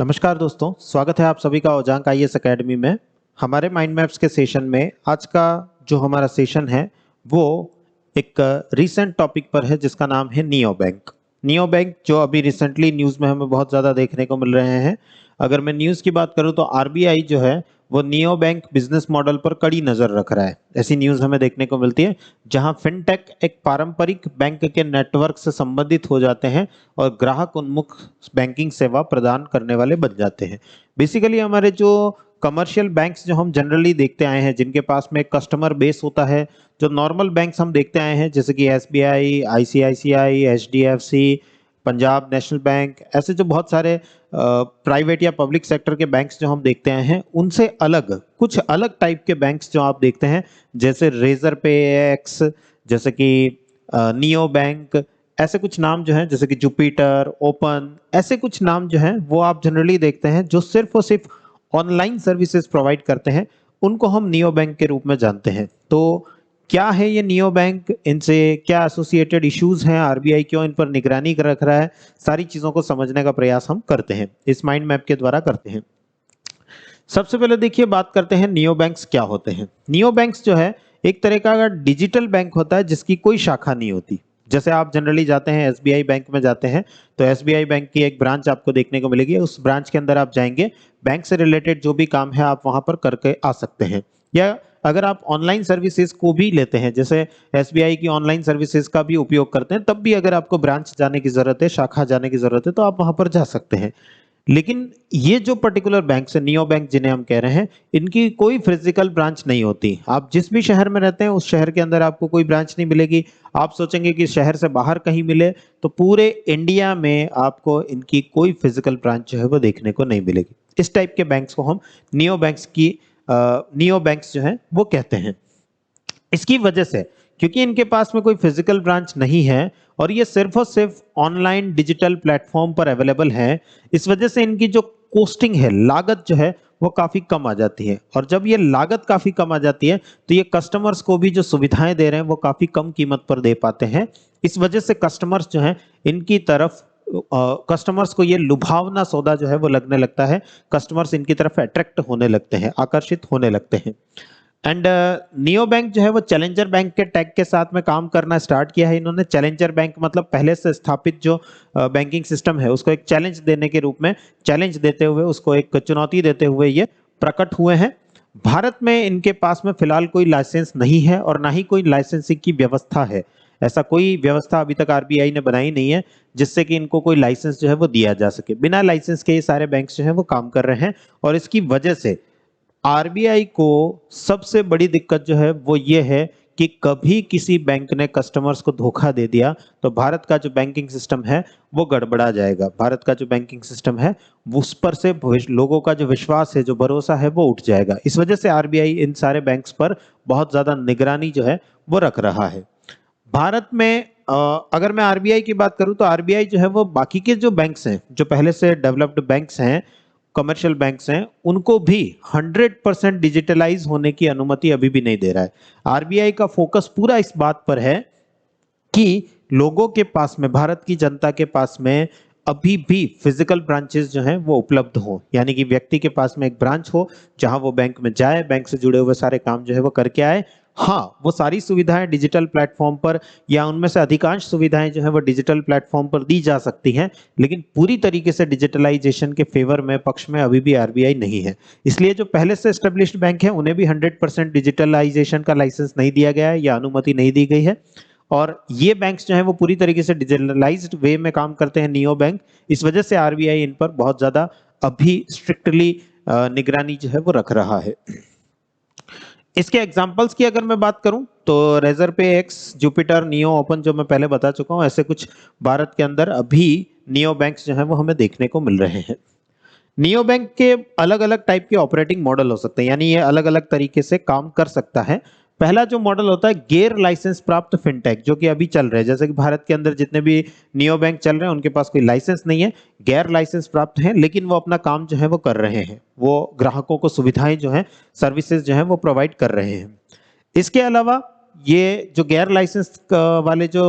नमस्कार दोस्तों, स्वागत है आप सभी का ओजांक आईएएस एकेडमी में। हमारे माइंड मैप्स के सेशन में आज का जो हमारा सेशन है वो एक रीसेंट टॉपिक पर है जिसका नाम है नियो बैंक। नियो बैंक जो अभी रिसेंटली न्यूज़ में हमें बहुत ज़्यादा देखने को मिल रहे हैं। अगर मैं न्यूज़ की बात करूं तो आरबीआई जो है वो नियो बैंक बिजनेस मॉडल पर कड़ी नज़र रख रहा है। ऐसी न्यूज़ हमें देखने को मिलती है जहां फिनटेक एक पारंपरिक बैंक के नेटवर्क से संबंधित हो जाते हैं और ग्राहक उन्मुख बैंकिंग सेवा प्रदान करने वाले बन जाते हैं। बेसिकली हमारे जो कमर्शियल बैंक्स जो हम जनरली देखते आए हैं, जिनके पास में कस्टमर बेस होता है, जो नॉर्मल बैंक्स हम देखते आए हैं जैसे कि SBI, ICICI, HDFC, Punjab national bank, ऐसे जो बहुत सारे प्राइवेट या पब्लिक सेक्टर के बैंक्स जो हम देखते आए हैं, उनसे अलग कुछ अलग टाइप के बैंक्स जो आप देखते हैं जैसे रेजर पे एक्स, जैसे कि नियो बैंक, ऐसे कुछ नाम जो हैं जैसे कि जुपिटर, ओपन, ऐसे कुछ नाम जो हैं वो आप जनरली देखते हैं जो सिर्फ और सिर्फ ऑनलाइन सर्विसेज प्रोवाइड करते हैं, उनको हम नियो बैंक के रूप में जानते हैं। तो क्या है ये नियो बैंक, इनसे क्या एसोसिएटेड इश्यूज हैं, आरबीआई क्यों इन पर निगरानी रख रहा है, सारी चीजों को समझने का प्रयास हम करते हैं, इस माइंड मैप के द्वारा करते हैं। सबसे पहले देखिए बात करते हैं नियो बैंक्स क्या होते हैं। नियो बैंक्स जो है एक तरह का डिजिटल बैंक होता है जिसकी कोई शाखा नहीं होती। जैसे आप जनरली जाते हैं एसबीआई बैंक में जाते हैं तो एसबीआई बैंक की एक ब्रांच आपको देखने को मिलेगी, उस ब्रांच के अंदर आप जाएंगे, बैंक से रिलेटेड जो भी काम है आप वहां पर करके आ सकते हैं। या अगर आप ऑनलाइन सर्विसेज को भी लेते हैं, जैसे एसबीआई की ऑनलाइन सर्विसेज का भी उपयोग करते हैं, तब भी अगर आपको ब्रांच जाने की जरूरत है, शाखा जाने की जरूरत है, तो आप वहां पर जा सकते हैं। लेकिन ये जो पर्टिकुलर बैंक है, नियो बैंक जिन्हें हम कह रहे हैं, इनकी कोई फिजिकल ब्रांच नहीं होती। आप जिस भी शहर में रहते हैं उस शहर के अंदर आपको कोई ब्रांच नहीं मिलेगी। आप सोचेंगे कि शहर से बाहर कहीं मिले, तो पूरे इंडिया में आपको इनकी कोई फिजिकल ब्रांच जो है वो देखने को नहीं मिलेगी। इस टाइप के बैंक्स को हम नियो बैंक्स जो है वो कहते हैं। इसकी वजह से, क्योंकि इनके पास में कोई फिजिकल ब्रांच नहीं है और ये सिर्फ और सिर्फ ऑनलाइन डिजिटल प्लेटफॉर्म पर अवेलेबल है, इस वजह से इनकी जो कॉस्टिंग है, लागत जो है वो काफी कम आ जाती है। और जब ये लागत काफी कम आ जाती है तो ये कस्टमर्स को भी जो सुविधाएं दे रहे हैं वो काफी कम कीमत पर दे पाते हैं। इस वजह से कस्टमर्स जो है इनकी तरफ कस्टमर्स को ये लुभावना सौदा जो है वो लगने लगता है। कस्टमर्स इनकी तरफ अट्रैक्ट होने लगते हैं, आकर्षित होने लगते हैं। एंड नियो बैंक जो है वो चैलेंजर बैंक के टैग के साथ में काम करना स्टार्ट किया है इन्होंने। चैलेंजर बैंक मतलब पहले से स्थापित जो बैंकिंग सिस्टम है उसको एक चैलेंज देने के रूप में, चैलेंज देते हुए, उसको एक चुनौती देते हुए ये प्रकट हुए हैं। भारत में इनके पास में फिलहाल कोई लाइसेंस नहीं है और ना ही कोई लाइसेंसिंग की व्यवस्था है। ऐसा कोई व्यवस्था अभी तक आरबीआई ने बनाई नहीं है जिससे कि इनको कोई लाइसेंस जो है वो दिया जा सके। बिना लाइसेंस के ये सारे बैंक जो है वो काम कर रहे हैं और इसकी वजह से आरबीआई को सबसे बड़ी दिक्कत जो है वो ये है कि कभी किसी बैंक ने कस्टमर्स को धोखा दे दिया तो भारत का जो बैंकिंग सिस्टम है वो गड़बड़ा जाएगा। भारत का जो बैंकिंग सिस्टम है उस पर से लोगों का जो विश्वास है, जो भरोसा है, वो उठ जाएगा। इस वजह से आरबीआई इन सारे बैंक्स पर बहुत ज्यादा निगरानी जो है वो रख रहा है। भारत में अगर मैं आरबीआई की बात करूं तो आरबीआई जो है वो बाकी के जो बैंक्स हैं, जो पहले से डेवलप्ड बैंक्स हैं, कमर्शियल बैंक्स हैं, उनको भी 100% डिजिटलाइज होने की अनुमति अभी भी नहीं दे रहा है। आरबीआई का फोकस पूरा इस बात पर है कि लोगों के पास में, भारत की जनता के पास में अभी भी फिजिकल ब्रांचेस जो हैं वो उपलब्ध हो, यानी कि व्यक्ति के पास में एक ब्रांच हो जहां वो बैंक में जाए, बैंक से जुड़े हुए सारे काम जो है वो करके आए। हाँ, वो सारी सुविधाएं डिजिटल प्लेटफॉर्म पर, या उनमें से अधिकांश सुविधाएं जो है वो डिजिटल प्लेटफॉर्म पर दी जा सकती हैं, लेकिन पूरी तरीके से डिजिटलाइजेशन के फेवर में, पक्ष में अभी भी आरबीआई नहीं है। इसलिए जो पहले से एस्टेब्लिश्ड बैंक है उन्हें भी 100% डिजिटलाइजेशन का लाइसेंस नहीं दिया गया है या अनुमति नहीं दी गई है। और ये बैंक्स जो हैं वो पूरी तरीके से डिजिटलाइज्ड वे में काम करते हैं, नियो बैंक। इस वजह से आरबीआई इन पर बहुत ज्यादा अभी स्ट्रिक्टली निगरानी जो है वो रख रहा है। इसके एग्जांपल्स की अगर मैं बात करूं तो रेजर पे एक्स, जुपिटर, नियो, ओपन जो मैं पहले बता चुका हूं, ऐसे कुछ भारत के अंदर अभी नियो बैंक्स जो हैं वो हमें देखने को मिल रहे हैं। नियो बैंक के अलग अलग टाइप के ऑपरेटिंग मॉडल हो सकते हैं, यानी ये अलग अलग तरीके से काम कर सकता है। पहला जो मॉडल होता है गैर लाइसेंस प्राप्त फिनटेक, जो कि अभी चल रहे हैं। जैसे कि भारत के अंदर जितने भी नियो बैंक चल रहे हैं उनके पास कोई लाइसेंस नहीं है, गैर लाइसेंस प्राप्त हैं, लेकिन वो अपना काम जो है वो कर रहे हैं, वो ग्राहकों को सुविधाएं जो है, सर्विसेज जो है वो प्रोवाइड कर रहे हैं। इसके अलावा ये जो गैर लाइसेंस वाले जो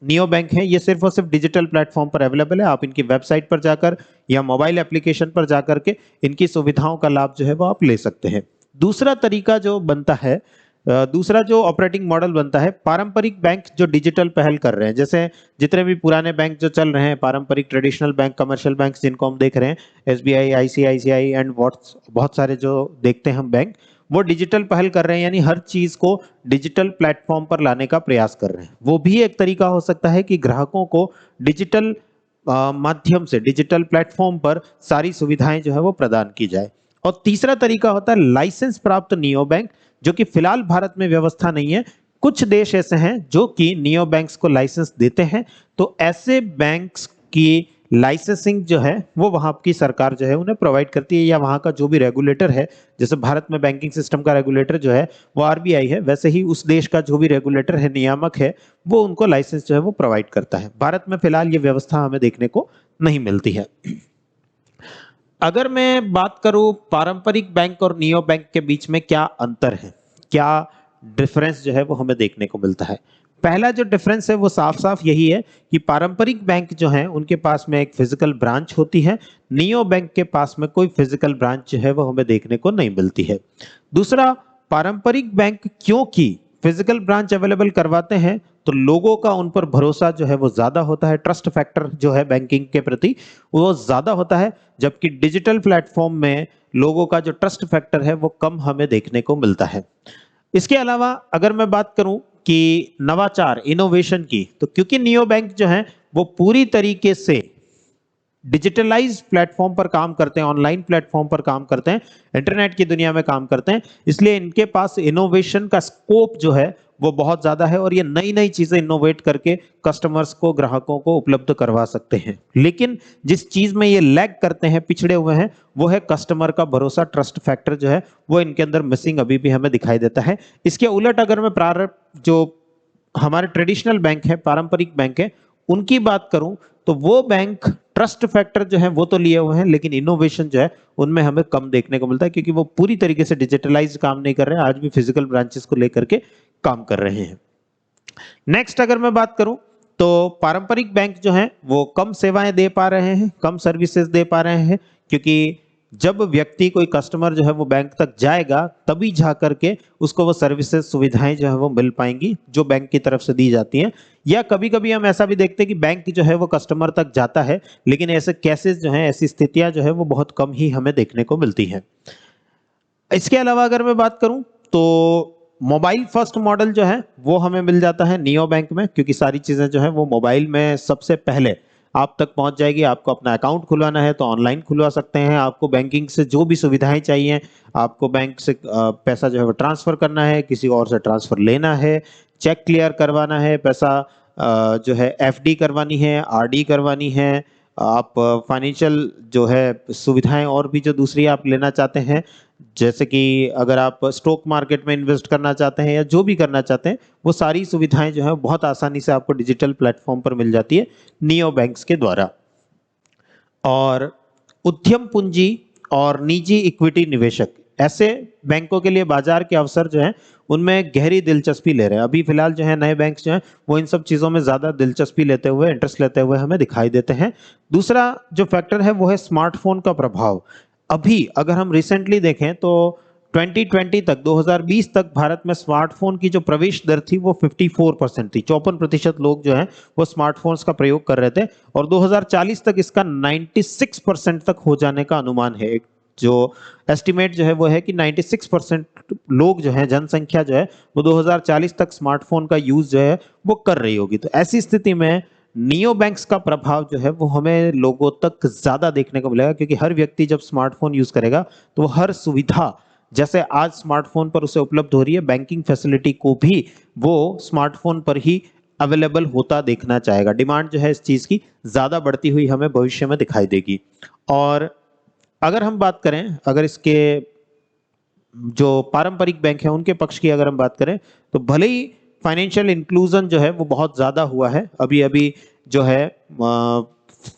नियो बैंक है ये सिर्फ और सिर्फ डिजिटल प्लेटफॉर्म पर अवेलेबल है। आप इनकी वेबसाइट पर जाकर या मोबाइल एप्लीकेशन पर जाकर के इनकी सुविधाओं का लाभ जो है वो आप ले सकते हैं। दूसरा तरीका जो बनता है, दूसरा जो ऑपरेटिंग मॉडल बनता है, पारंपरिक बैंक जो डिजिटल पहल कर रहे हैं, जैसे जितने भी पुराने बैंक जो चल रहे हैं, पारंपरिक ट्रेडिशनल बैंक, कमर्शियल बैंक जिनको हम देख रहे हैं, एसबीआई, आईसीआईसीआई एंड बहुत सारे जो देखते हैं हम बैंक, वो डिजिटल पहल कर रहे हैं, यानी हर चीज को डिजिटल प्लेटफॉर्म पर लाने का प्रयास कर रहे हैं। वो भी एक तरीका हो सकता है कि ग्राहकों को डिजिटल माध्यम से, डिजिटल प्लेटफॉर्म पर सारी सुविधाएं जो है वो प्रदान की जाए। और तीसरा तरीका होता है लाइसेंस प्राप्त नियो बैंक, जो कि फिलहाल भारत में व्यवस्था नहीं है। कुछ देश ऐसे हैं जो कि नियो बैंक्स को लाइसेंस देते हैं, तो ऐसे बैंक्स की लाइसेंसिंग जो है वो वहां की सरकार जो है उन्हें प्रोवाइड करती है, या वहां का जो भी रेगुलेटर है, जैसे भारत में बैंकिंग सिस्टम का रेगुलेटर जो है वो आरबीआई है, वैसे ही उस देश का जो भी रेगुलेटर है, नियामक है, वो उनको लाइसेंस जो है वो प्रोवाइड करता है। भारत में फिलहाल ये व्यवस्था हमें देखने को नहीं मिलती है। अगर मैं बात करूं पारंपरिक बैंक और नियो बैंक के बीच में क्या अंतर है, क्या डिफरेंस जो है वो हमें देखने को मिलता है। पहला जो डिफरेंस है वो साफ साफ यही है कि पारंपरिक बैंक जो है उनके पास में एक फिजिकल ब्रांच होती है, नियो बैंक के पास में कोई फिजिकल ब्रांच जो है वो हमें देखने को नहीं मिलती है। दूसरा, पारंपरिक बैंक क्योंकि फिजिकल ब्रांच अवेलेबल करवाते हैं तो लोगों का उन पर भरोसा जो है वो ज्यादा होता है, ट्रस्ट फैक्टर जो है बैंकिंग के प्रति वो ज्यादा होता है, जबकि डिजिटल प्लेटफॉर्म में लोगों का जो ट्रस्ट फैक्टर है वो कम हमें देखने को मिलता है। इसके अलावा अगर मैं बात करूं कि नवाचार, इनोवेशन की, तो क्योंकि नियो बैंक जो है वो पूरी तरीके से डिजिटलाइज प्लेटफॉर्म पर काम करते हैं, ऑनलाइन प्लेटफॉर्म पर काम करते हैं, इंटरनेट की दुनिया में काम करते हैं, इसलिए इनके पास इनोवेशन का स्कोप जो है वो बहुत ज्यादा है और ये नई नई चीजें इनोवेट करके कस्टमर्स को, ग्राहकों को उपलब्ध करवा सकते हैं। लेकिन जिस चीज में ये लैग करते हैं, पिछड़े हुए हैं, वो है कस्टमर का भरोसा, ट्रस्ट फैक्टर जो है वो इनके अंदर मिसिंग अभी भी हमें दिखाई देता है। इसके उलट अगर मैं जो हमारे ट्रेडिशनल बैंक है, पारंपरिक बैंक है, उनकी बात करूं तो वो बैंक ट्रस्ट फैक्टर जो है वो तो लिए हुए हैं, लेकिन इनोवेशन जो है उनमें हमें कम देखने को मिलता है, क्योंकि वो पूरी तरीके से डिजिटलाइज काम नहीं कर रहे हैं, आज भी फिजिकल ब्रांचेस को लेकर के काम कर रहे हैं। नेक्स्ट अगर मैं बात करूं तो पारंपरिक बैंक जो है वो कम सेवाएं दे पा रहे हैं, कम सर्विसेज दे पा रहे हैं, क्योंकि जब व्यक्ति, कोई कस्टमर जो है वो बैंक तक जाएगा तभी जा करके उसको वो सर्विसेज, सुविधाएं जो है वो मिल पाएंगी जो बैंक की तरफ से दी जाती हैं। या कभी कभी हम ऐसा भी देखते हैं कि बैंक जो है वो कस्टमर तक जाता है, लेकिन ऐसे केसेस जो हैं, ऐसी स्थितियां जो है वो बहुत कम ही हमें देखने को मिलती हैं। इसके अलावा अगर मैं बात करूं तो मोबाइल फर्स्ट मॉडल जो है वो हमें मिल जाता है नियो बैंक में, क्योंकि सारी चीजें जो है वो मोबाइल में सबसे पहले आप तक पहुंच जाएगी। आपको अपना अकाउंट खुलवाना है तो ऑनलाइन खुलवा सकते हैं, आपको बैंकिंग से जो भी सुविधाएं चाहिए, आपको बैंक से पैसा जो है वो ट्रांसफर करना है, किसी और से ट्रांसफर लेना है, चेक क्लियर करवाना है, पैसा जो है एफडी करवानी है, आरडी करवानी है, आप फाइनेंशियल जो है सुविधाएं और भी जो दूसरी आप लेना चाहते हैं, जैसे कि अगर आप स्टॉक मार्केट में इन्वेस्ट करना चाहते हैं या जो भी करना चाहते हैं, वो सारी सुविधाएं जो है बहुत आसानी से आपको डिजिटल प्लेटफॉर्म पर मिल जाती है नियो बैंक्स के द्वारा। और उद्यम पूंजी और निजी इक्विटी निवेशक, ऐसे बैंकों के लिए बाजार के अवसर जो हैं उनमें गहरी दिलचस्पी ले रहे हैं। अभी फिलहाल जो है नए बैंक जो हैं वो इन सब चीज़ों में ज़्यादा दिलचस्पी लेते हुए, इंटरेस्ट लेते हुए हमें दिखाई देते हैं। दूसरा जो फैक्टर है वो है स्मार्टफोन का प्रभाव। अभी अगर हम रिसेंटली देखें तो 2020 तक, 2020 तक भारत में स्मार्टफोन की जो प्रवेश दर थी वो 54% थी, 54% लोग जो हैं वो स्मार्टफोन्स का प्रयोग कर रहे थे, और 2040 तक इसका 96% तक हो जाने का अनुमान है। एक जो एस्टिमेट जो है वो है कि 96% लोग जो है, जनसंख्या जो है वो 2040 तक स्मार्टफोन का यूज जो है वो कर रही होगी। तो ऐसी स्थिति में नियो बैंक्स का प्रभाव जो है वो हमें लोगों तक ज्यादा देखने को मिलेगा, क्योंकि हर व्यक्ति जब स्मार्टफोन यूज करेगा तो वो हर सुविधा, जैसे आज स्मार्टफोन पर उसे उपलब्ध हो रही है, बैंकिंग फैसिलिटी को भी वो स्मार्टफोन पर ही अवेलेबल होता देखना चाहेगा। डिमांड जो है इस चीज की ज्यादा बढ़ती हुई हमें भविष्य में दिखाई देगी। और अगर हम बात करें, अगर इसके जो पारंपरिक बैंक है उनके पक्ष की अगर हम बात करें, तो भले ही फाइनेंशियल इंक्लूजन जो है वो बहुत ज्यादा हुआ है, अभी अभी जो है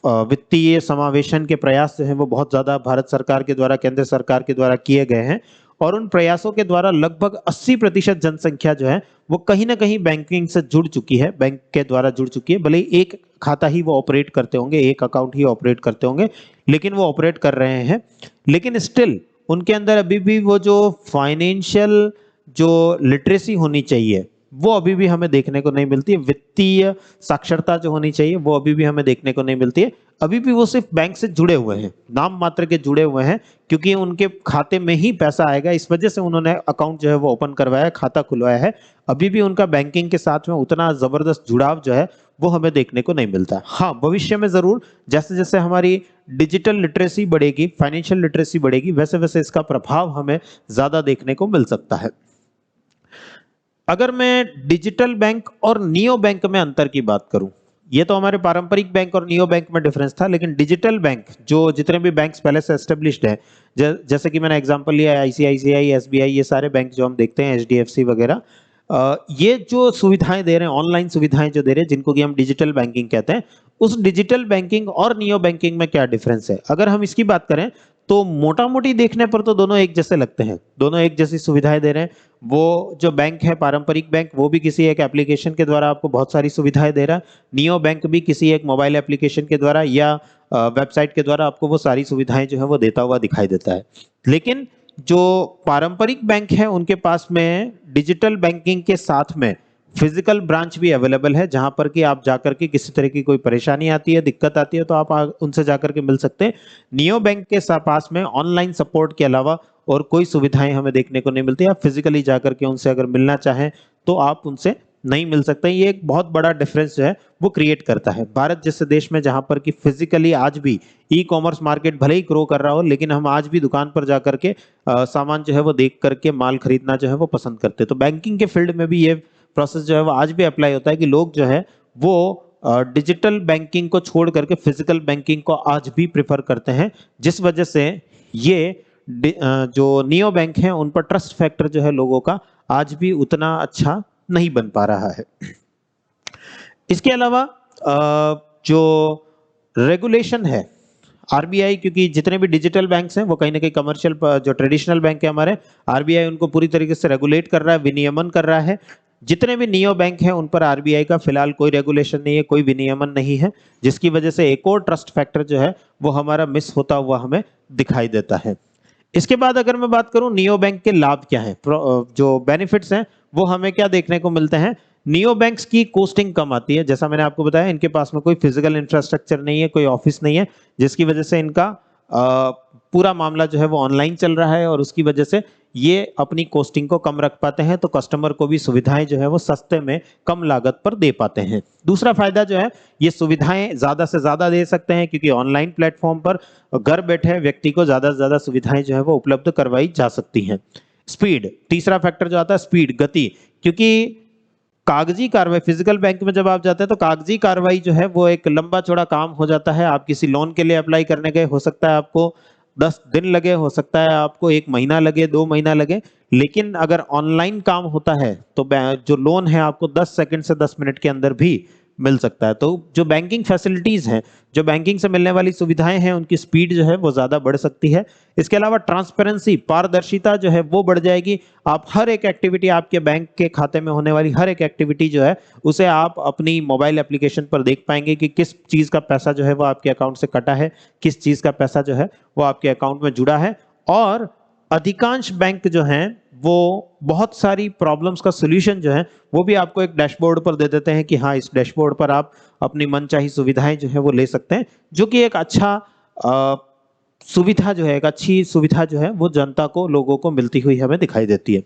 वित्तीय समावेशन के प्रयास जो है वो बहुत ज्यादा भारत सरकार के द्वारा, केंद्र सरकार के द्वारा किए गए हैं, और उन प्रयासों के द्वारा लगभग 80% जनसंख्या जो है वो कहीं ना कहीं बैंकिंग से जुड़ चुकी है, बैंक के द्वारा जुड़ चुकी है। भले ही एक खाता ही वो ऑपरेट करते होंगे, एक अकाउंट ही ऑपरेट करते होंगे, लेकिन वो ऑपरेट कर रहे हैं। लेकिन स्टिल उनके अंदर अभी भी वो जो फाइनेंशियल जो लिटरेसी होनी चाहिए वो अभी भी हमें देखने को नहीं मिलती है। वित्तीय साक्षरता जो होनी चाहिए वो अभी भी हमें देखने को नहीं मिलती है। अभी भी वो सिर्फ बैंक से जुड़े हुए हैं, नाम मात्र के जुड़े हुए हैं, क्योंकि उनके खाते में ही पैसा आएगा, इस वजह से उन्होंने अकाउंट जो है वो ओपन करवाया, खाता खुलवाया है। अभी भी उनका बैंकिंग के साथ में उतना जबरदस्त जुड़ाव जो है वो हमें देखने को नहीं मिलता। हाँ, भविष्य में जरूर जैसे जैसे हमारी डिजिटल लिटरेसी बढ़ेगी, फाइनेंशियल लिटरेसी बढ़ेगी, वैसे वैसे इसका प्रभाव हमें ज्यादा देखने को मिल सकता है। अगर मैं डिजिटल बैंक और नियो बैंक में अंतर की बात करूं, ये तो हमारे पारंपरिक बैंक और नियो बैंक में डिफरेंस था, लेकिन डिजिटल बैंक जो जितने भी बैंक्स पहले से एस्टेब्लिश्ड है, जैसे कि मैंने एग्जांपल लिया आईसीआईसीआई, एसबीआई, ये सारे बैंक जो हम देखते हैं, एचडीएफसी वगैरह, ये जो सुविधाएं दे रहे हैं, ऑनलाइन सुविधाएं जो दे रहे हैं, जिनको कि हम डिजिटल बैंकिंग कहते हैं, उस डिजिटल बैंकिंग और नियो बैंकिंग में क्या डिफरेंस है? अगर हम इसकी बात करें तो मोटा मोटी देखने पर तो दोनों एक जैसे लगते हैं, दोनों एक जैसी सुविधाएं दे रहे हैं। वो जो बैंक है पारंपरिक बैंक, वो भी किसी एक एप्लीकेशन के द्वारा आपको बहुत सारी सुविधाएं दे रहा है। नियो बैंक भी किसी एक मोबाइल एप्लीकेशन के द्वारा या वेबसाइट के द्वारा आपको वो सारी सुविधाएं जो है वो देता हुआ दिखाई देता है। लेकिन जो पारंपरिक बैंक है उनके पास में डिजिटल बैंकिंग के साथ में फिजिकल ब्रांच भी अवेलेबल है, जहां पर कि आप जाकर के किसी तरह की कोई परेशानी आती है, दिक्कत आती है, तो आप उनसे जाकर के मिल सकते हैं। नियो बैंक के पास में ऑनलाइन सपोर्ट के अलावा और कोई सुविधाएं हमें देखने को नहीं मिलती। आप फिजिकली जाकर के उनसे अगर मिलना चाहें तो आप उनसे नहीं मिल सकते। ये एक बहुत बड़ा डिफरेंस जो है वो क्रिएट करता है। भारत जैसे देश में जहां पर कि फिजिकली आज भी ई कॉमर्स मार्केट भले ही ग्रो कर रहा हो, लेकिन हम आज भी दुकान पर जाकर के सामान जो है वो देख करके माल खरीदना जो है वो पसंद करते हैं। तो बैंकिंग के फील्ड में भी ये प्रोसेस जो है वो आज भी अप्लाई होता है कि लोग जो है वो डिजिटल बैंकिंग को छोड़ करके फिजिकल बैंकिंग को आज भी प्रेफर करते हैं, जिस वजह से ये जो नियो बैंक हैं उन पर ट्रस्ट फैक्टर जो है लोगों का आज भी उतना अच्छा नहीं बन पा रहा है। इसके अलावा जो रेगुलेशन है आरबीआई, क्योंकि जितने भी डिजिटल बैंक्स हैं वो कहीं ना कहीं कमर्शियल जो ट्रेडिशनल बैंक है हमारे, आरबीआई उनको पूरी तरीके से रेगुलेट कर रहा है, विनियमन कर रहा है। जितने भी नियो बैंक हैं उन पर आरबीआई का फिलहाल कोई रेगुलेशन नहीं है, कोई विनियमन नहीं है, जिसकी वजह से एक और ट्रस्ट फैक्टर जो है वो हमारा मिस होता हुआ हमें दिखाई देता है। इसके बाद अगर मैं बात करूं नियो बैंक के लाभ क्या है, जो बेनिफिट्स हैं वो हमें क्या देखने को मिलते हैं। नियो बैंक्स की कॉस्टिंग कम आती है, जैसा मैंने आपको बताया इनके पास में कोई फिजिकल इंफ्रास्ट्रक्चर नहीं है, कोई ऑफिस नहीं है, जिसकी वजह से इनका पूरा मामला जो है वो ऑनलाइन चल रहा है और उसकी वजह से ये अपनी कॉस्टिंग को कम रख पाते हैं, तो कस्टमर को भी सुविधाएं जो है वो सस्ते में कम लागत पर दे पाते हैं। दूसरा फायदा जो है, ये सुविधाएं ज्यादा से ज्यादा दे सकते हैं, क्योंकि ऑनलाइन प्लेटफॉर्म पर घर बैठे व्यक्ति को ज्यादा से ज्यादा सुविधाएं जो है वो उपलब्ध करवाई जा सकती हैं। स्पीड, तीसरा फैक्टर जो आता है स्पीड, गति, क्योंकि कागजी कार्रवाई, फिजिकल बैंक में जब आप जाते हैं तो कागजी कार्रवाई जो है वो एक लंबा चौड़ा काम हो जाता है। आप किसी लोन के लिए अप्लाई करने गए, हो सकता है आपको 10 दिन लगे, हो सकता है आपको 1 महीना लगे, 2 महीना लगे, लेकिन अगर ऑनलाइन काम होता है तो जो लोन है आपको 10 सेकंड से 10 मिनट के अंदर भी मिल सकता है। तो जो बैंकिंग फैसिलिटीज हैं, जो बैंकिंग से मिलने वाली सुविधाएं हैं, उनकी स्पीड जो है वो ज्यादा बढ़ सकती है। इसके अलावा ट्रांसपेरेंसी, पारदर्शिता जो है वो बढ़ जाएगी। आप हर एक एक्टिविटी, आपके बैंक के खाते में होने वाली हर एक एक्टिविटी जो है उसे आप अपनी मोबाइल एप्लीकेशन पर देख पाएंगे कि किस चीज का पैसा जो है वो आपके अकाउंट से कटा है, किस चीज का पैसा जो है वो आपके अकाउंट में जुड़ा है। और अधिकांश बैंक जो हैं वो बहुत सारी प्रॉब्लम्स का सॉल्यूशन जो है वो भी आपको एक डैशबोर्ड पर दे देते हैं कि हाँ, इस डैशबोर्ड पर आप अपनी मनचाही सुविधाएं जो है वो ले सकते हैं, जो कि एक अच्छा सुविधा जो है, एक अच्छी सुविधा जो है वो जनता को, लोगों को मिलती हुई हमें दिखाई देती है।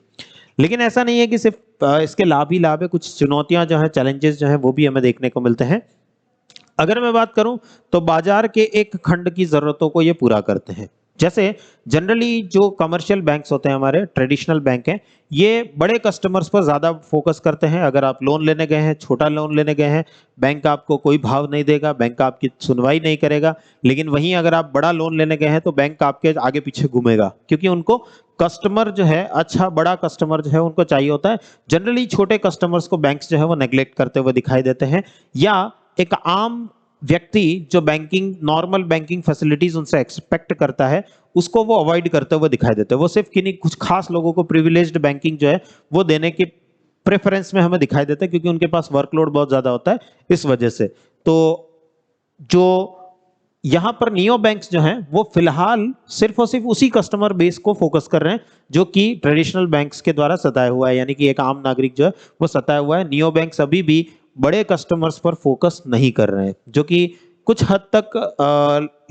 लेकिन ऐसा नहीं है कि सिर्फ इसके लाभ ही लाभ है, कुछ चुनौतियां जो है, चैलेंजेस जो है वो भी हमें देखने को मिलते हैं। अगर मैं बात करूं तो बाजार के एक खंड की जरूरतों को ये पूरा करते हैं। जैसे जनरली जो कमर्शियल बैंक्स होते हैं, हमारे ट्रेडिशनल बैंक हैं, ये बड़े कस्टमर्स पर ज्यादा फोकस करते हैं। अगर आप लोन लेने गए हैं, छोटा लोन लेने गए हैं, बैंक आपको कोई भाव नहीं देगा, बैंक आपकी सुनवाई नहीं करेगा। लेकिन वहीं अगर आप बड़ा लोन लेने गए हैं तो बैंक आपके आगे पीछे घूमेगा, क्योंकि उनको कस्टमर जो है, अच्छा बड़ा कस्टमर जो है उनको चाहिए होता है। जनरली छोटे कस्टमर्स को बैंक्स जो है वो नेग्लेक्ट करते हुए दिखाई देते हैं, या एक आम व्यक्ति जो बैंकिंग नॉर्मल बैंकिंग फैसिलिटीज उनसे एक्सपेक्ट करता है उसको वो अवॉइड करते हुए दिखाई देते हैं। वो सिर्फ किन्हीं कुछ खास लोगों को प्रिविलेज्ड बैंकिंग जो है वो देने की प्रेफरेंस में हमें दिखाई देता है, क्योंकि उनके पास वर्कलोड बहुत ज्यादा होता है इस वजह से। तो जो यहां पर नियो बैंक्स जो हैं वो फिलहाल सिर्फ और सिर्फ उसी कस्टमर बेस को फोकस कर रहे हैं जो कि ट्रेडिशनल बैंक्स के द्वारा सताया हुआ है, यानी कि एक आम नागरिक जो है वो सताया हुआ है। नियो बैंक्स अभी भी बड़े कस्टमर्स पर फोकस नहीं कर रहे हैं, जो कि कुछ हद तक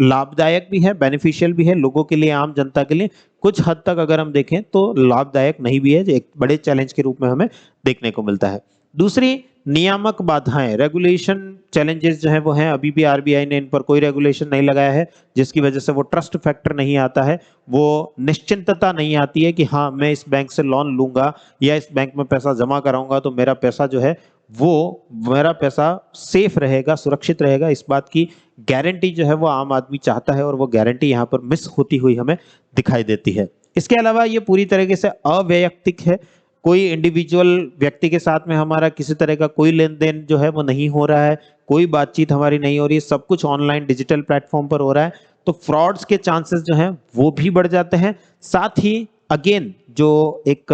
लाभदायक भी है, बेनिफिशियल भी है लोगों के लिए, आम जनता के लिए। कुछ हद तक अगर हम देखें तो लाभदायक नहीं भी है, एक बड़े चैलेंज के रूप में हमें देखने को मिलता है। दूसरी नियामक बाधाएं, रेगुलेशन चैलेंजेस जो है वो हैं। अभी भी आरबीआई ने इन पर कोई रेगुलेशन नहीं लगाया है, जिसकी वजह से वो ट्रस्ट फैक्टर नहीं आता है, वो निश्चिंतता नहीं आती है कि हाँ मैं इस बैंक से लोन लूंगा या इस बैंक में पैसा जमा कराऊंगा तो मेरा पैसा जो है वो मेरा पैसा सेफ रहेगा, सुरक्षित रहेगा। इस बात की गारंटी जो है वो आम आदमी चाहता है और वो गारंटी यहाँ पर मिस होती हुई हमें दिखाई देती है। इसके अलावा ये पूरी तरीके से अवैयक्तिक है, कोई इंडिविजुअल व्यक्ति के साथ में हमारा किसी तरह का कोई लेन देन जो है वो नहीं हो रहा है, कोई बातचीत हमारी नहीं हो रही है, सब कुछ ऑनलाइन डिजिटल प्लेटफॉर्म पर हो रहा है। तो फ्रॉड्स के चांसेस जो हैं वो भी बढ़ जाते हैं। साथ ही अगेन जो एक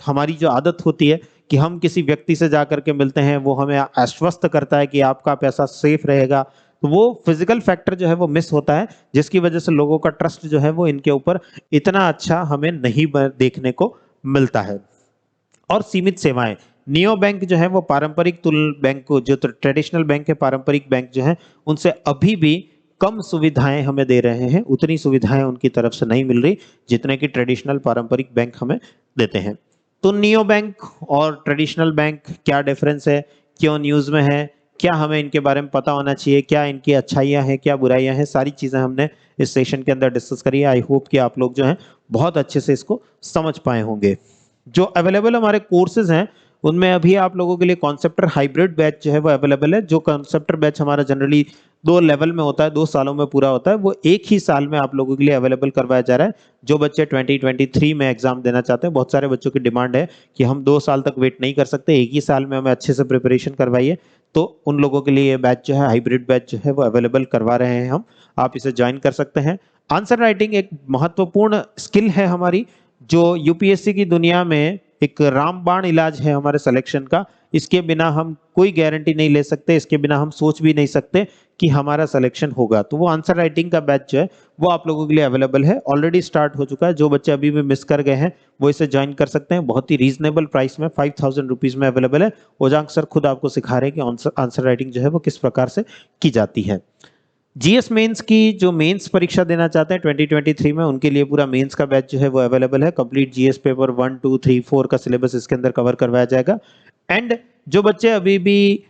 हमारी जो आदत होती है कि हम किसी व्यक्ति से जाकर के मिलते हैं, वो हमें आश्वस्त करता है कि आपका पैसा सेफ रहेगा, तो वो फिजिकल फैक्टर जो है वो मिस होता है, जिसकी वजह से लोगों का ट्रस्ट जो है वो इनके ऊपर इतना अच्छा हमें नहीं देखने को मिलता है। और सीमित सेवाएं, नियो बैंक जो है वो पारंपरिक तुल बैंक को, जो ट्रेडिशनल बैंक है, पारंपरिक बैंक जो है उनसे अभी भी कम सुविधाएं हमें दे रहे हैं, उतनी सुविधाएं उनकी तरफ से नहीं मिल रही जितने की ट्रेडिशनल पारंपरिक बैंक हमें देते हैं। तो नियो बैंक और ट्रेडिशनल बैंक क्या डिफरेंस है, क्यों न्यूज में है, क्या हमें इनके बारे में पता होना चाहिए, क्या इनकी अच्छाइयाँ हैं, क्या बुराइयां हैं, सारी चीजें हमने इस सेशन के अंदर डिस्कस करी है। आई होप कि आप लोग जो हैं बहुत अच्छे से इसको समझ पाए होंगे। जो अवेलेबल हमारे कोर्सेज हैं उनमें अभी आप लोगों के लिए कॉन्सेप्टर हाइब्रिड बैच जो है वो अवेलेबल है। जो कॉन्सेप्टर बैच हमारा जनरली 2 लेवल में होता है, 2 सालों में पूरा होता है, वो एक ही साल में आप लोगों के लिए अवेलेबल करवाया जा रहा है। जो बच्चे 2023 में एग्जाम देना चाहते हैं, बहुत सारे बच्चों की डिमांड है कि हम 2 साल तक वेट नहीं कर सकते, एक ही साल में हमें अच्छे से प्रिपरेशन करवाइए, तो उन लोगों के लिए ये बैच जो है हाइब्रिड बैच जो है वो अवेलेबल करवा रहे हैं हम, आप इसे ज्वाइन कर सकते हैं। आंसर राइटिंग एक महत्वपूर्ण स्किल है हमारी, जो यूपीएससी की दुनिया में एक रामबाण इलाज है हमारे सिलेक्शन का। इसके बिना हम कोई गारंटी नहीं ले सकते, इसके बिना हम सोच भी नहीं सकते कि हमारा सिलेक्शन होगा। तो वो आंसर राइटिंग का बैच जो है वो आप लोगों के लिए अवेलेबल है, ऑलरेडी स्टार्ट हो चुका है। जो बच्चे अभी भी मिस कर गए हैं वो इसे ज्वाइन कर सकते हैं, बहुत ही रीजनेबल प्राइस में 5000 रुपीज में अवेलेबल है। ओजांग सर खुद आपको सिखा रहे हैं कि आंसर राइटिंग जो है वो किस प्रकार से की जाती है। जीएस मेंस की जो मेंस परीक्षा देना चाहते हैं 2023 में, उनके लिए पूरा मेंस का बैच जो है वो अवेलेबल है। कंप्लीट जीएस पेपर 1, 2, 3, 4 का सिलेबस इसके अंदर कवर करवाया जाएगा। एंड जो बच्चे अभी भी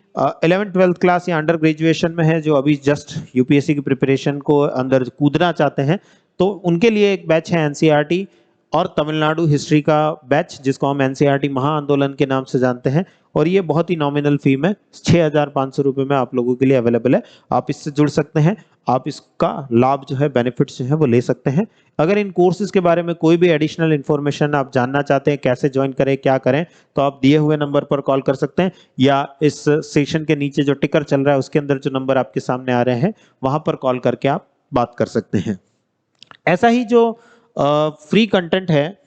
11th 12th क्लास या अंडर ग्रेजुएशन में है, जो अभी जस्ट यूपीएससी की प्रिपरेशन को अंदर कूदना चाहते हैं, तो उनके लिए एक बैच है एनसीईआरटी और तमिलनाडु हिस्ट्री का बैच, जिसको हम एनसीईआरटी महाआंदोलन के नाम से जानते हैं। और ये बहुत ही नॉमिनल फी में 6500 रुपए में आप लोगों के लिए अवेलेबल है। आप इससे जुड़ सकते हैं, आप इसका लाभ जो है, बेनिफिट्स जो है वो ले सकते हैं। अगर इन कोर्सेज के बारे में कोई भी एडिशनल इन्फॉर्मेशन आप जानना चाहते हैं, कैसे ज्वाइन करें, क्या करें, तो आप दिए हुए नंबर पर कॉल कर सकते हैं, या इस सेशन के नीचे जो टिकर चल रहा है उसके अंदर जो नंबर आपके सामने आ रहे हैं वहां पर कॉल करके आप बात कर सकते हैं। ऐसा ही जो फ्री कंटेंट है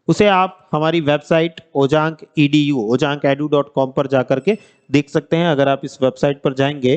उसे आप हमारी वेबसाइट ojank.edu.com पर जाकर के देख सकते हैं। अगर आप इस वेबसाइट पर जाएंगे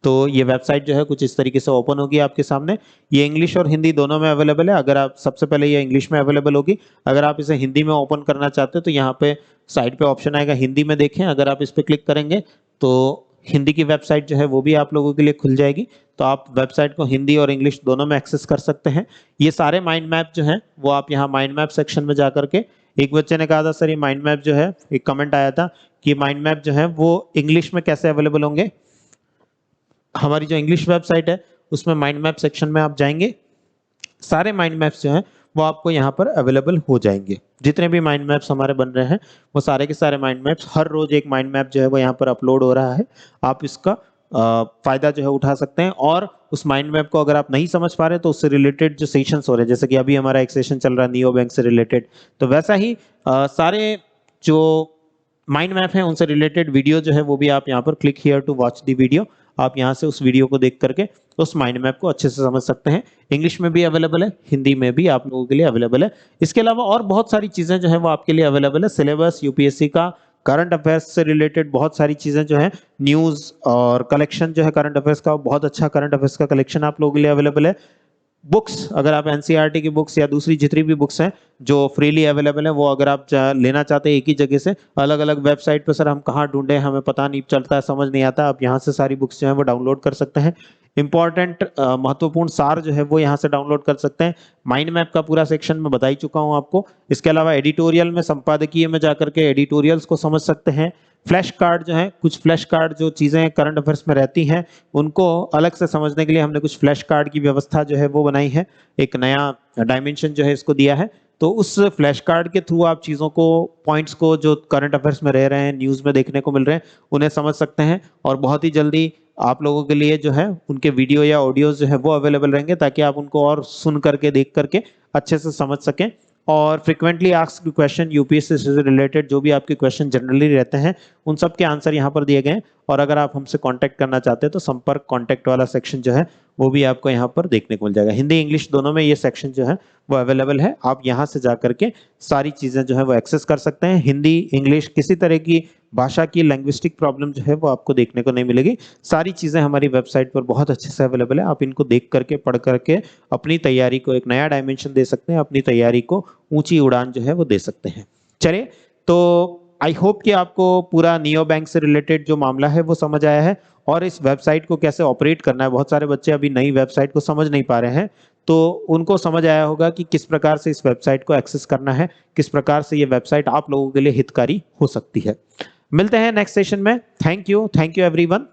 तो ये वेबसाइट जो है कुछ इस तरीके से ओपन होगी आपके सामने। ये इंग्लिश और हिंदी दोनों में अवेलेबल है। अगर आप सबसे पहले ये इंग्लिश में अवेलेबल होगी, अगर आप इसे हिंदी में ओपन करना चाहते हो तो यहाँ पे साइड पे ऑप्शन आएगा हिंदी में देखें। अगर आप इस पर क्लिक करेंगे तो हिंदी की वेबसाइट जो है वो भी आप लोगों के लिए खुल जाएगी, तो आप वेबसाइट को हिंदी और इंग्लिश दोनों में एक्सेस कर सकते हैं। ये सारे माइंड मैप जो हैं वो आप यहाँ माइंड मैप सेक्शन में जाकर के, एक बच्चे ने कहा था सर ये माइंड मैप जो है, एक कमेंट आया था कि माइंड मैप जो है वो इंग्लिश में कैसे अवेलेबल होंगे। हमारी जो इंग्लिश वेबसाइट है उसमें माइंड मैप सेक्शन में आप जाएंगे, सारे माइंड मैप्स जो हैं वो आपको यहाँ पर अवेलेबल हो जाएंगे। जितने भी माइंड मैप्स हमारे बन रहे हैं वो सारे के सारे माइंड मैप्स, हर रोज एक माइंड मैप जो है वो यहाँ पर अपलोड हो रहा है। आप इसका फायदा जो है उठा सकते हैं, और उस माइंड मैप को अगर आप नहीं समझ पा रहे तो उससे रिलेटेड जो सेशंस हो रहे हैं, जैसे कि अभी हमारा एक सेशन चल रहा है नियो बैंक से रिलेटेड, तो वैसा ही सारे जो माइंड मैप है उनसे रिलेटेड वीडियो जो है वो भी आप यहाँ पर click here to watch the video, आप यहाँ से उस वीडियो को देख करके उस माइंड मैप को अच्छे से समझ सकते हैं। इंग्लिश में भी अवेलेबल है, हिंदी में भी आप लोगों के लिए अवेलेबल है। इसके अलावा और बहुत सारी चीजें जो है वो आपके लिए अवेलेबल है। सिलेबस, यूपीएससी का करंट अफेयर्स से रिलेटेड बहुत सारी चीजें जो है, न्यूज और कलेक्शन जो है करंट अफेयर्स का, बहुत अच्छा करंट अफेयर्स का कलेक्शन आप लोगों के लिए अवेलेबल है। बुक्स, अगर आप एनसीईआरटी की बुक्स या दूसरी जितनी भी बुक्स हैं जो फ्रीली अवेलेबल है, वो अगर आप लेना चाहते हैं एक ही जगह से, अलग अलग वेबसाइट पर सर हम कहाँ ढूंढे, हमें पता नहीं चलता है, समझ नहीं आता, आप यहाँ से सारी बुक्स जो है वो डाउनलोड कर सकते हैं। इंपॉर्टेंट महत्वपूर्ण सार जो है वो यहाँ से डाउनलोड कर सकते हैं। माइंड मैप का पूरा सेक्शन मैं बता ही चुका हूँ आपको। इसके अलावा एडिटोरियल में, संपादकीय में जाकर के एडिटोरियल्स को समझ सकते हैं। फ्लैश कार्ड जो है, कुछ फ्लैश कार्ड जो चीजें करंट अफेयर्स में रहती हैं उनको अलग से समझने के लिए हमने कुछ फ्लैश कार्ड की व्यवस्था जो है वो बनाई है, एक नया डायमेंशन जो है इसको दिया है। तो उस फ्लैश कार्ड के थ्रू आप चीजों को, पॉइंट्स को जो करंट अफेयर्स में रह रहे हैं, न्यूज में देखने को मिल रहे हैं, उन्हें समझ सकते हैं। और बहुत ही जल्दी आप लोगों के लिए जो है उनके वीडियो या ऑडियोज जो है वो अवेलेबल रहेंगे, ताकि आप उनको और सुन करके, देख करके अच्छे से समझ सकें। और फ्रिक्वेंटली आस्क्ड क्वेश्चन, यूपीएससी से रिलेटेड जो भी आपके क्वेश्चन जनरली रहते हैं उन सब के आंसर यहाँ पर दिए गए हैं। और अगर आप हमसे कांटेक्ट करना चाहते हैं तो संपर्क कांटेक्ट वाला सेक्शन जो है वो भी आपको यहाँ पर देखने को मिल जाएगा। हिंदी इंग्लिश दोनों में ये सेक्शन जो है वो अवेलेबल है, आप यहाँ से जा करके सारी चीजें जो है वो एक्सेस कर सकते हैं। हिंदी इंग्लिश किसी तरह की भाषा की लैंग्विस्टिक प्रॉब्लम जो है वो आपको देखने को नहीं मिलेगी। सारी चीजें हमारी वेबसाइट पर बहुत अच्छे से अवेलेबल है, आप इनको देख करके, पढ़ करके अपनी तैयारी को एक नया डायमेंशन दे सकते हैं, अपनी तैयारी को ऊंची उड़ान जो है वो दे सकते हैं। चलिए, तो आई होप कि आपको पूरा नियो बैंक से रिलेटेड जो मामला है वो समझ आया है, और इस वेबसाइट को कैसे ऑपरेट करना है। बहुत सारे बच्चे अभी नई वेबसाइट को समझ नहीं पा रहे हैं, तो उनको समझ आया होगा कि किस प्रकार से इस वेबसाइट को एक्सेस करना है, किस प्रकार से ये वेबसाइट आप लोगों के लिए हितकारी हो सकती है। मिलते हैं नेक्स्ट सेशन में। Thank you everyone.